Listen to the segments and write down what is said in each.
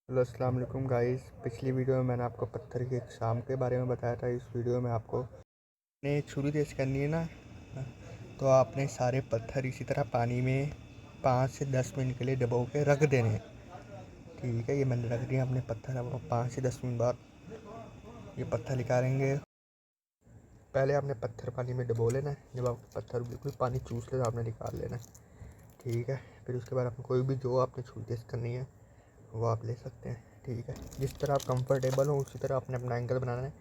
Hello अस्सलाम वालेकुम guys. पिछली वीडियो में मैंने आपको पत्थर के एग्ज़ाम के बारे में बताया था। इस वीडियो में आपको ने छुरी तेज करनी है ना, तो आपने सारे पत्थर इसी तरह पानी में 5 से 10 मिनट के लिए डुबो के रख देने हैं। ठीक है, ये मैंने रख दिया अपने पत्थर। अब 5 से 10 मिनट बाद ये पत्थर निकालेंगे। पहले आपने पत्थर पानी में डुबो लेना है। जब आपके पत्थर बिल्कुल पानी चूस ले तो आपने निकाल लेना है। ठीक है, फिर उसके बाद आपको कोई भी जो आपने छुरी तेज करनी है वो आप ले सकते हैं। ठीक है, जिस तरह आप कंफर्टेबल हो उसी तरह आपने अपना एंगल बनाना है।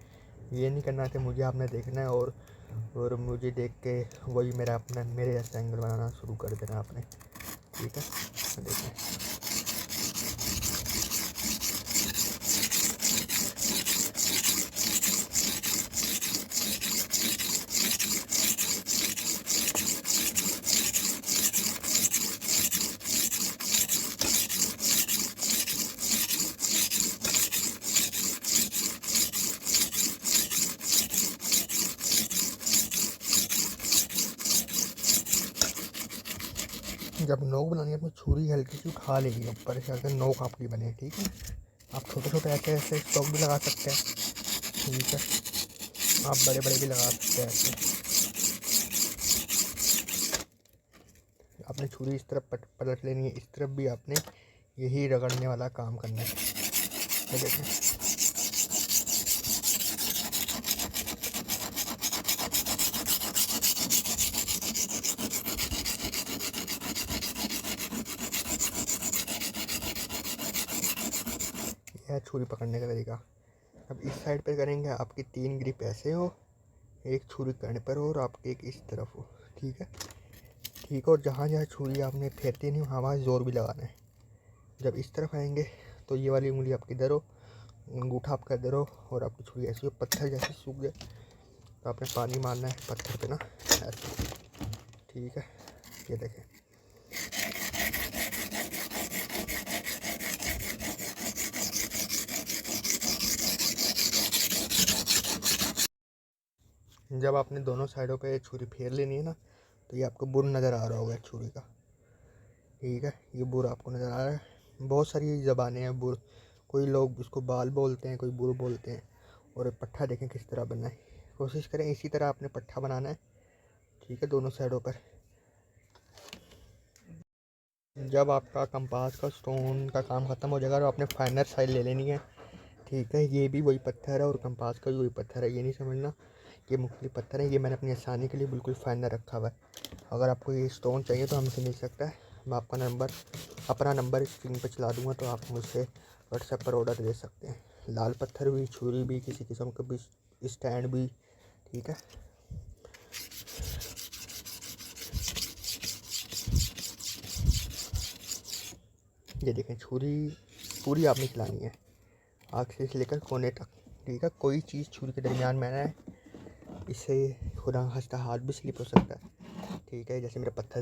ये नहीं करना कि मुझे आपने देखना है और मुझे देख के वही मेरे जैसा एंगल बनाना शुरू कर देना आपने। ठीक है, देखें। जब नोक बनानी है अपनी छुरी हल्की सी उठा लेगी ऊपर से, अगर नोक आपकी बने। ठीक है, आप छोटे छोटे ऐसे ऐसे स्टॉक भी लगा सकते हैं। ठीक है, आप बड़े बड़े भी लगा सकते हैं ऐसे। आपने छुरी इस तरफ पलट लेनी है, इस तरफ भी आपने यही रगड़ने वाला काम करना है। ये देखें, यह है छुरी पकड़ने का तरीका। अब इस साइड पे करेंगे, आपकी 3 ग्रिप ऐसे हो, एक छुरी करने पर हो और आपकी एक इस तरफ हो। ठीक है, ठीक है। और जहाँ जहाँ छुरी आपने फेरती नहीं वहाँ वहाँ ज़ोर भी लगाना है। जब इस तरफ आएंगे तो ये वाली उंगली आपकी इधर हो, अंगूठा आपका इधर हो और आपकी छुरी ऐसी हो। पत्थर जैसे सूख जाए तो आपने पानी मारना है पत्थर पे ना, ऐसे। ठीक है, ये देखें। जब आपने दोनों साइडों पे छुरी फेर लेनी है ना, तो ये आपको बुर नज़र आ रहा होगा छुरी का। ठीक है, ये बुर आपको नज़र आ रहा है। बहुत सारी ज़बानें हैं बुर, कोई लोग उसको बाल बोलते हैं, कोई बुर बोलते हैं। और पट्ठा देखें किस तरह बनना है। कोशिश करें इसी तरह आपने पट्ठा बनाना है। ठीक है, दोनों साइडों पर। जब आपका कंपास का स्टोन का काम ख़त्म हो जाएगा तो आपने फाइनल साइड ले लेनी है। ठीक है, ये भी वही पत्थर है और कंपास का भी वही पत्थर है। ये नहीं समझना कि मुख्तलिफ पत्थर है। ये मैंने अपनी आसानी के लिए बिल्कुल फाइनल रखा हुआ है। अगर आपको ये स्टोन चाहिए तो हमसे मिल सकता है। मैं आपका नंबर अपना नंबर स्क्रीन पर चला दूँगा, तो आप मुझसे व्हाट्सएप पर ऑर्डर दे सकते हैं। लाल पत्थर भी, छुरी भी, किसी किस्म का भी स्टैंड भी। ठीक है, ये देखें, छुरी पूरी आपने चलानी है आखिर से लेकर कोने तक। ठीक है, कोई चीज़ छुरी के दरमियान में ना है, इससे खुदा हंसता हाथ भी स्लिप हो सकता है। ठीक है, जैसे मेरा पत्थर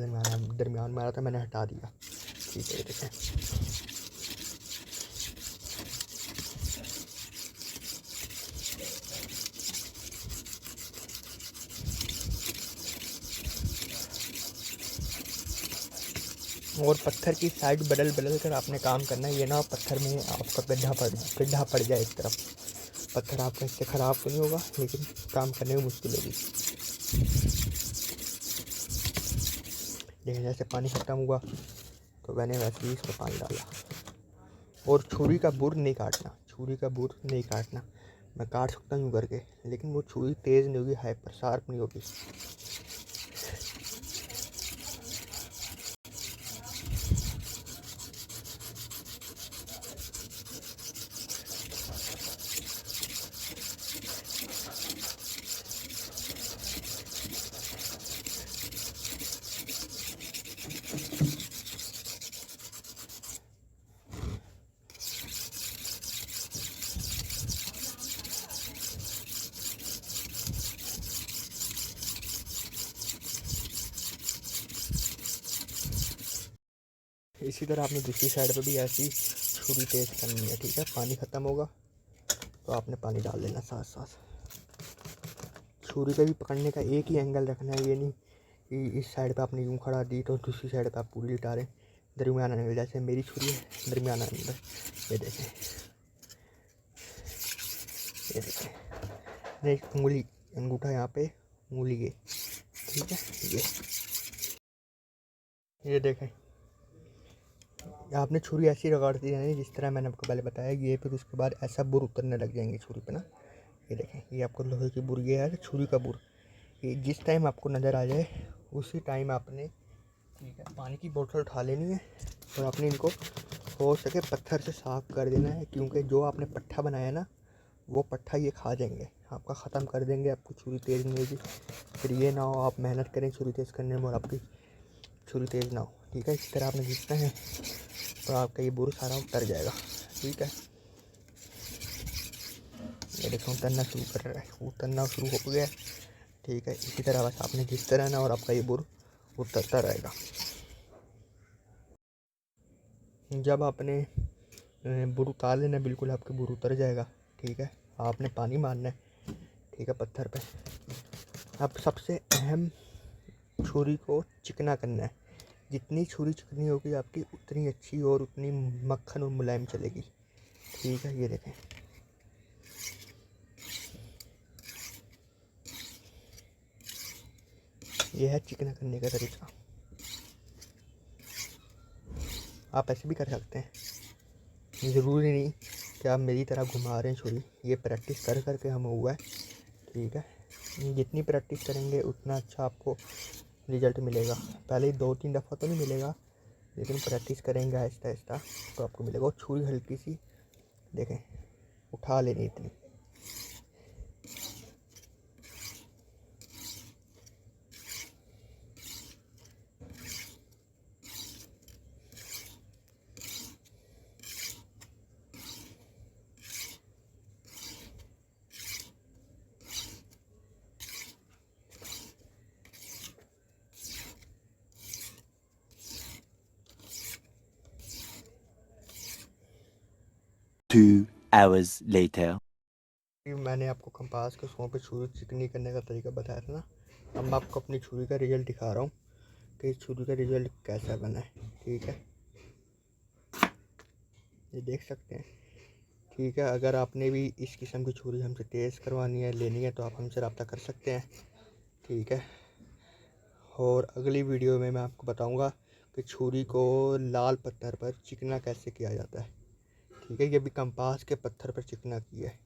दरमियान में आ रहा था, मैंने हटा दिया। ठीक है, ये देखें। और पत्थर की साइड बदल बदल कर आपने काम करना है। ये ना पत्थर में आपका गड्ढा पड़ जाए इस तरफ। पत्थर आपका इससे ख़राब तो नहीं होगा, लेकिन काम करने में मुश्किल होगी। लेकिन जैसे पानी ख़त्म हुआ तो मैंने वैसे ही इसमें पानी डाला। और छुरी का बुर नहीं काटना, छुरी का बुर नहीं काटना। मैं काट सकता हूँ यूँ करके, लेकिन वो छुरी तेज़ नहीं होगी, हाइपर शार्प नहीं होगी। इसी तरह आपने दूसरी साइड पे भी ऐसी छुरी तेज़ करनी है। ठीक है, पानी ख़त्म होगा तो आपने पानी डाल देना साथ साथ। छुरी का भी पकड़ने का एक ही एंगल रखना है। ये नहीं कि इस साइड पे आपने यूँ खड़ा दी तो दूसरी साइड पे आप पूरी लिटा रहे। दरमियाना एंगल, जैसे मेरी छुरी है दरमियाना एंगल, ये देखें, ये देखें, नहीं उंगली अंगूठा यहाँ पे, उंगली के, ठीक है, ये देखें, आपने छुरी ऐसी रगड़ दी है जिस तरह मैंने आपको पहले बताया, ये फिर उसके बाद ऐसा बुर उतरने लग जाएंगे छुरी पे ना। ये देखें, ये आपको लोहे की बुर, ये है छुरी का बुर। ये जिस टाइम आपको नज़र आ जाए उसी टाइम आपने, ठीक है, पानी की बोतल उठा लेनी है और आपने इनको हो सके पत्थर से साफ़ कर देना है, क्योंकि जो आपने पट्ठा बनाया ना वो पट्ठा ये खा जाएंगे, आपका ख़त्म कर देंगे, आपको छुरी तेज़ नहीं होगी। फिर ये ना हो आप मेहनत करें छुरी तेज़ करने में और आपकी छुरी तेज़ ना हो, ठीक है। इस तरह आपने घिसना है तो आपका ये बुर सारा उतर जाएगा, ठीक है। ये देखो उतरना शुरू कर रहा है, उतरना शुरू हो गया, ठीक है। इसी तरह बस आपने घिसते रहना और आपका ये बुर उतरता रहेगा। जब आपने बुर उतार लेना, बिल्कुल आपके बुर उतर जाएगा, ठीक है। आपने पानी मारना है, ठीक है, पत्थर पे। अब सबसे अहम, छुरी को चिकना करना है। जितनी छुरी चिकनी होगी आपकी उतनी अच्छी और उतनी मक्खन और मुलायम चलेगी, ठीक है। ये देखें, ये है चिकना करने का तरीका। आप ऐसे भी कर सकते हैं, ज़रूरी नहीं कि आप मेरी तरह घुमा रहे हैं छुरी, ये प्रैक्टिस कर कर के हम हुआ है, ठीक है। जितनी प्रैक्टिस करेंगे उतना अच्छा आपको रिज़ल्ट मिलेगा। पहले 2-3 दफ़ा तो नहीं मिलेगा, लेकिन प्रैक्टिस करेंगे आहिस्ता आहिस्ता तो आपको मिलेगा। और छुरी हल्की सी देखें, उठा लेनी इतनी। Two hours later. मैंने आपको कंपास के सों पे छुरी चिकनी करने का तरीका बताया था ना, अब मैं आपको अपनी छुरी का रिज़ल्ट दिखा रहा हूँ कि इस छुरी का रिज़ल्ट कैसा बना है, ठीक है। ये देख सकते हैं, ठीक है। अगर आपने भी इस किस्म की छुरी हमसे तेज़ करवानी है, लेनी है, तो आप हमसे रब्ता कर सकते हैं, ठीक है। और अगली वीडियो में मैं आपको बताऊंगा कि छुरी को लाल पत्थर पर चिकना कैसे किया जाता है, ठीक है। ये भी कंपास के पत्थर पर चिकना किया है,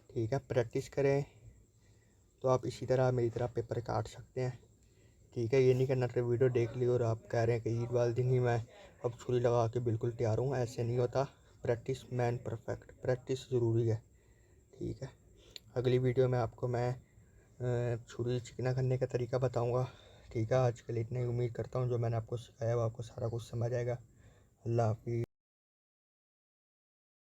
ठीक है। प्रैक्टिस करें तो आप इसी तरह मेरी तरह पेपर काट सकते हैं, ठीक है। ये नहीं करना कि वीडियो देख ली और आप कह रहे हैं कि ईद वाले दिन ही मैं अब छुरी लगा के बिल्कुल तैयार हूँ, ऐसे नहीं होता। प्रैक्टिस मैन परफेक्ट, प्रैक्टिस ज़रूरी है, ठीक है। अगली वीडियो में आपको मैं छुरी चिकना करने का तरीका बताऊंगा, ठीक है। आज के लिए इतना ही, उम्मीद करता हूँ जो मैंने आपको सिखाया वो आपको सारा कुछ समझ आएगा। अल्लाह हाफिज़।